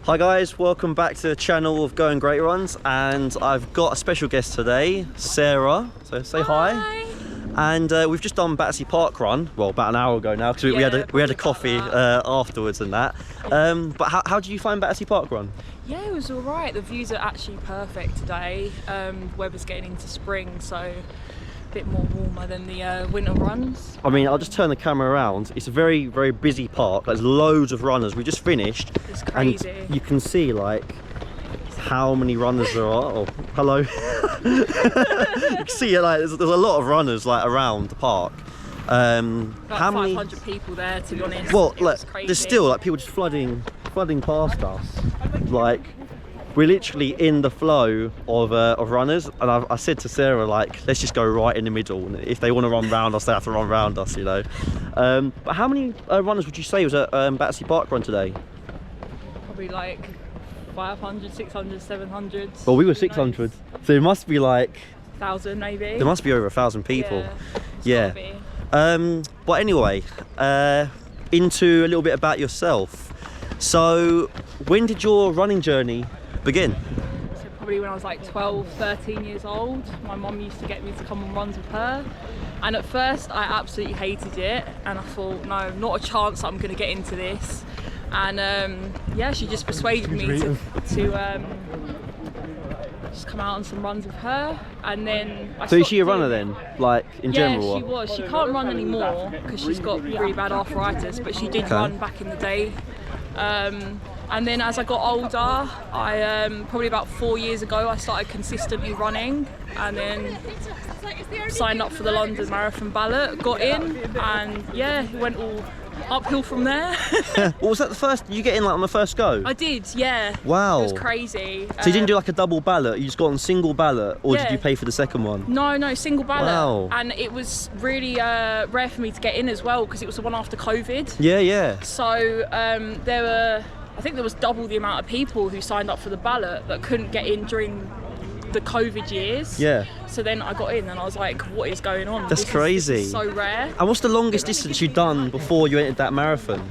Hi guys, welcome back to the channel of Going Great Runs, and I've got a special guest today, Sarah. So say hi. And we've just done Battersea Park Run, well, about an hour ago now, because we had a coffee afterwards and that. But how did you find Battersea Park Run? Yeah, it was all right. The views are actually perfect today. Weather's getting into spring, so a bit more warmer than the winter runs. I mean, I'll just turn the camera around. It's a very, very busy park. There's loads of runners. We just finished. It's crazy. And you can see, like, how many runners there are. Oh, hello. You can see, like, there's a lot of runners, like, around the park. About how 500 many people there, to be honest. Well, look, crazy. there's still, like, people just flooding past us. Like, we're literally in the flow of runners, and I said to Sarah, like, let's just go right in the middle, and if they want to run round us, they have to run round us, you know. But how many runners would you say was at Battersea Park Run today? Probably like 500, 600, 700. Well, we were 600, so it must be like 1,000 maybe. there must be over 1,000 people. Yeah. But anyway, into a little bit about yourself. So, when did your running journey begin? So probably when I was like 12, 13 years old. My mum used to get me to come on runs with her. And at first I absolutely hated it. And I thought, no, not a chance that I'm going to get into this. And yeah, she just persuaded me to just come out on some runs with her. And then So is she a runner then? Like, in general? Yeah, she was. She can't run anymore because she's got really bad arthritis, but she did run back in the day. And then as I got older, I probably about 4 years ago, I started consistently running, and then signed up for the London Marathon ballot, got in, and yeah, it went all uphill from there. What was that, the first, you get in like on the first go? I did, yeah. Wow. It was crazy. So you didn't do like a double ballot, you just got on single ballot, or did Yeah. you pay for the second one? No, single ballot. Wow. And it was really rare for me to get in as well, because it was the one after COVID. Yeah. So I think there was double the amount of people who signed up for the ballot that couldn't get in during the COVID years. Yeah. So then I got in and I was like, what is going on? That's crazy. This is so rare. And what's the longest distance you've done before you entered that marathon?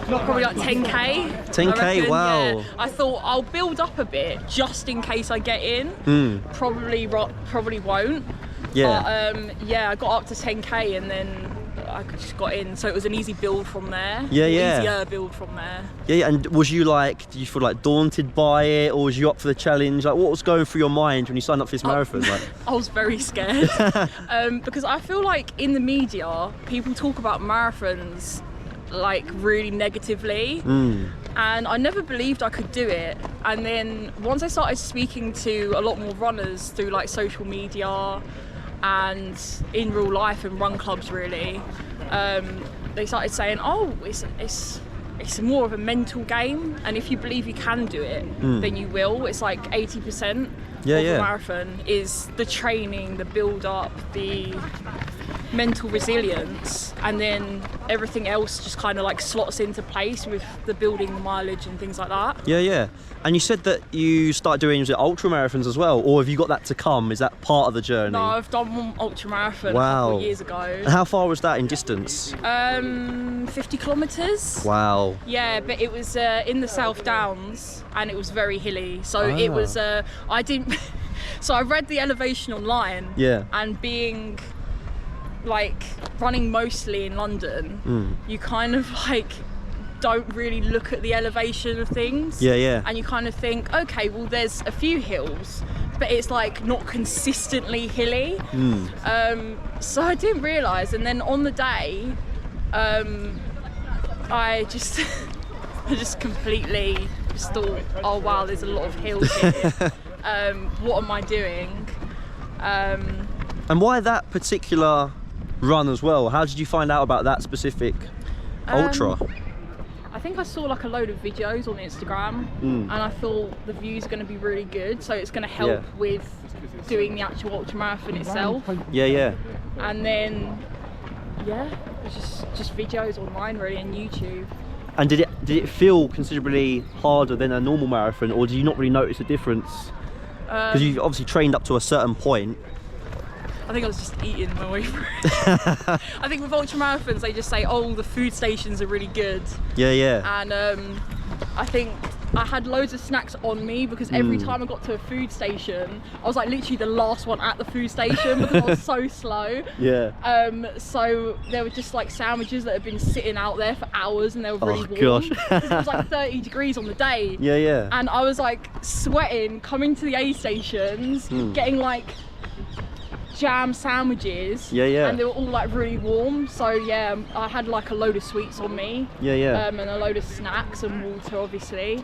Probably like 10k. 10k, I reckon, wow. Yeah. I thought I'll build up a bit just in case I get in. Probably won't. Yeah. But yeah, I got up to 10k and then I just got in, so it was an easy build from there. Yeah. Easier build from there. Yeah, and was you like, did you feel like daunted by it, or was you up for the challenge? Like, what was going through your mind when you signed up for this marathon? Like, I was very scared because I feel like in the media, people talk about marathons like really negatively. And I never believed I could do it. And then once I started speaking to a lot more runners through like social media and in real life and run clubs really, they started saying, oh, it's more of a mental game, and if you believe you can do it, then you will. It's like 80% of a marathon is the training, the build up, the mental resilience, and then everything else just kind of like slots into place with the building the mileage and things like that. Yeah. And you said that you started doing, was it ultra marathons as well, or have you got that to come? Is that part of the journey? No, I've done one ultra marathon a couple of years ago. And how far was that in distance? 50 kilometres. Wow. Yeah, but it was in the South Downs and it was very hilly. So it was, I didn't, so I read the elevation online. Yeah. And being like running mostly in London, you kind of like don't really look at the elevation of things. Yeah. And you kind of think, okay, well there's a few hills, but it's like not consistently hilly. So I didn't realise, and then on the day, I just completely just thought, oh wow, there's a lot of hills here. What am I doing? And why that particular run as well? How did you find out about that specific ultra? I think I saw like a load of videos on Instagram, and I thought the views are going to be really good, so it's going to help with doing the actual ultra marathon itself. Yeah. And then yeah, it was just videos online really, and YouTube. And did it feel considerably harder than a normal marathon, or do you not really notice a difference? Because you've obviously trained up to a certain point. I think I was just eating my way through. I think with ultra marathons, they just say, oh, the food stations are really good. Yeah, yeah. And I think I had loads of snacks on me because every time I got to a food station, I was like literally the last one at the food station because I was so slow. Yeah. So there were just like sandwiches that had been sitting out there for hours and they were really warm. Gosh. It was like 30 degrees on the day. Yeah, yeah. And I was like sweating, coming to the aid stations, getting like jam sandwiches. Yeah, yeah. And they were all like really warm. So yeah, I had like a load of sweets on me. Yeah, yeah. And a load of snacks and water, obviously.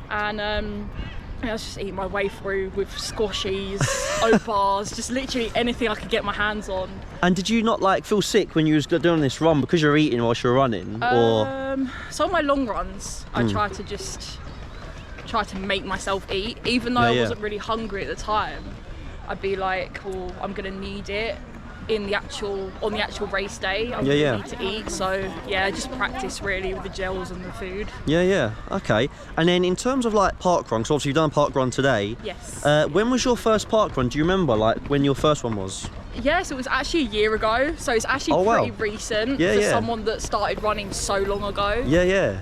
And I was just eating my way through with squashies, oat bars, just literally anything I could get my hands on. And did you not like feel sick when you was doing this run because you're eating whilst you're running, or? So on my long runs, I try to make myself eat, even though I wasn't really hungry at the time. I'd be like, well, I'm gonna need it on the actual race day. I'm gonna need to eat. So yeah, just practice really with the gels and the food. Yeah, yeah. Okay. And then in terms of like park run, so obviously you've done a park run today. Yes. When was your first park run? Do you remember like when your first one was? Yes, it was actually a year ago. So it's actually pretty recent for someone that started running so long ago. Yeah, yeah.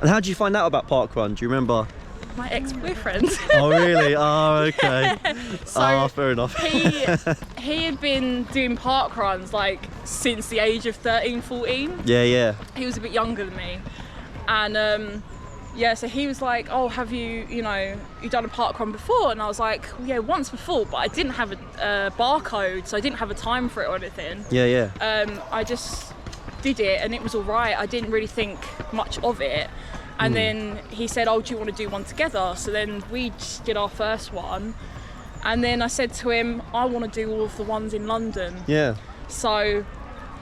And how did you find out about park run? Do you remember? My ex-boyfriend. Oh really? Oh, okay. So fair enough. he had been doing park runs like since the age of 13, 14. Yeah, yeah. He was a bit younger than me, and yeah, so he was like, oh, have you done a park run before? And I was like, well, yeah, once before, but I didn't have a barcode, so I didn't have a time for it or anything. Yeah, yeah. I just did it and it was all right. I didn't really think much of it. And then he said, oh, do you want to do one together? So then we just did our first one. And then I said to him, I want to do all of the ones in London. Yeah. So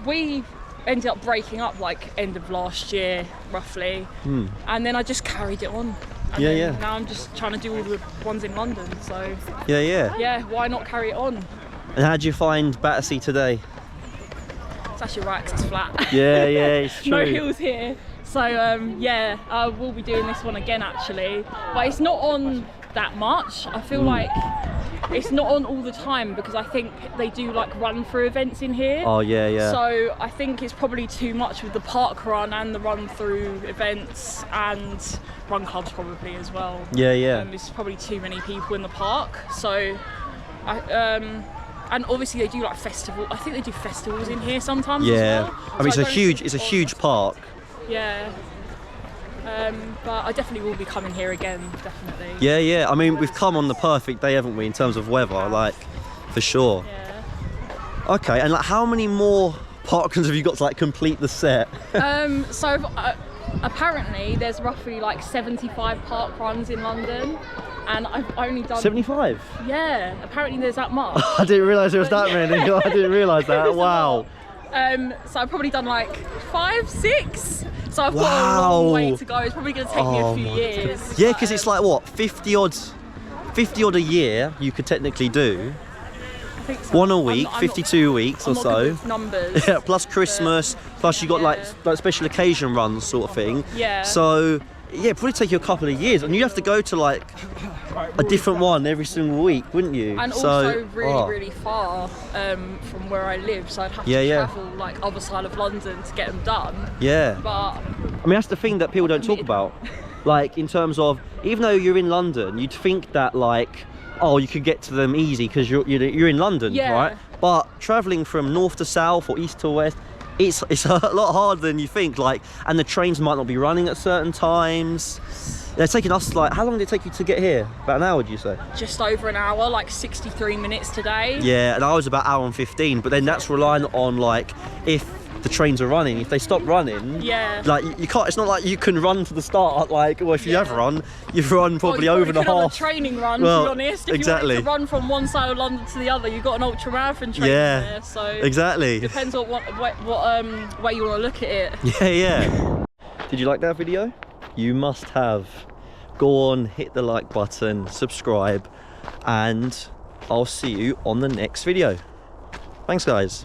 we ended up breaking up like end of last year, roughly. And then I just carried it on. And then now I'm just trying to do all the ones in London. So yeah, yeah. Yeah, why not carry it on? And how did you find Battersea today? It's actually right 'cause it's flat. Yeah, yeah, it's true. No hills here. So yeah, I will be doing this one again actually, but it's not on that much. I feel like it's not on all the time because I think they do like run through events in here. Oh yeah, yeah. So I think it's probably too much with the park run and the run through events and run clubs probably as well. Yeah, yeah. There's probably too many people in the park. So and obviously they do like festival. I think they do festivals in here sometimes. Yeah. As well. I mean, So it's a huge park. Yeah. But I definitely will be coming here again, definitely. Yeah, yeah. I mean, we've come on the perfect day, haven't we, in terms of weather, like, for sure. Yeah. Okay, and like, how many more park runs have you got to like complete the set? So apparently there's roughly like 75 park runs in London, and I've only done 75? Yeah, apparently there's that much. I didn't realise there was that many. I didn't realise that. Wow. So I've probably done like 5, 6. So I've got a long way to go. It's probably going to take me a few years. Yeah, because it's like what, 50 odd a year you could technically do. I think so. One a week, 52 weeks or I'm not so. good with numbers. Yeah, plus Christmas, plus you got like special occasion runs sort of thing. Yeah. So yeah, it'd probably take you a couple of years, and you'd have to go to like a different one every single week, wouldn't you? And also really far from where I live, so I'd have to travel like other side of London to get them done. Yeah. But I mean, that's the thing that people don't talk about. Like, in terms of, even though you're in London, you'd think that like, oh, you could get to them easy because you're in London, right? But travelling from north to south or east to west, it's a lot harder than you think. Like, and the trains might not be running at certain times. They're taking us like, how long did it take you to get here? About an hour, would you say? Just over an hour, like 63 minutes today. Yeah, and I was about hour and 15, but then that's relying on like if the trains are running. If they stop running, like you can't. It's not like you can run to the start. Like, well, if you have run, you've run probably over the half. On a training run, to be honest. If you wanted to run from one side of London to the other, you've got an ultra marathon training there. So exactly. Depends on what way you want to look at it. Yeah, yeah. Did you like that video? You must have. Go on, hit the like button, subscribe, and I'll see you on the next video. Thanks, guys.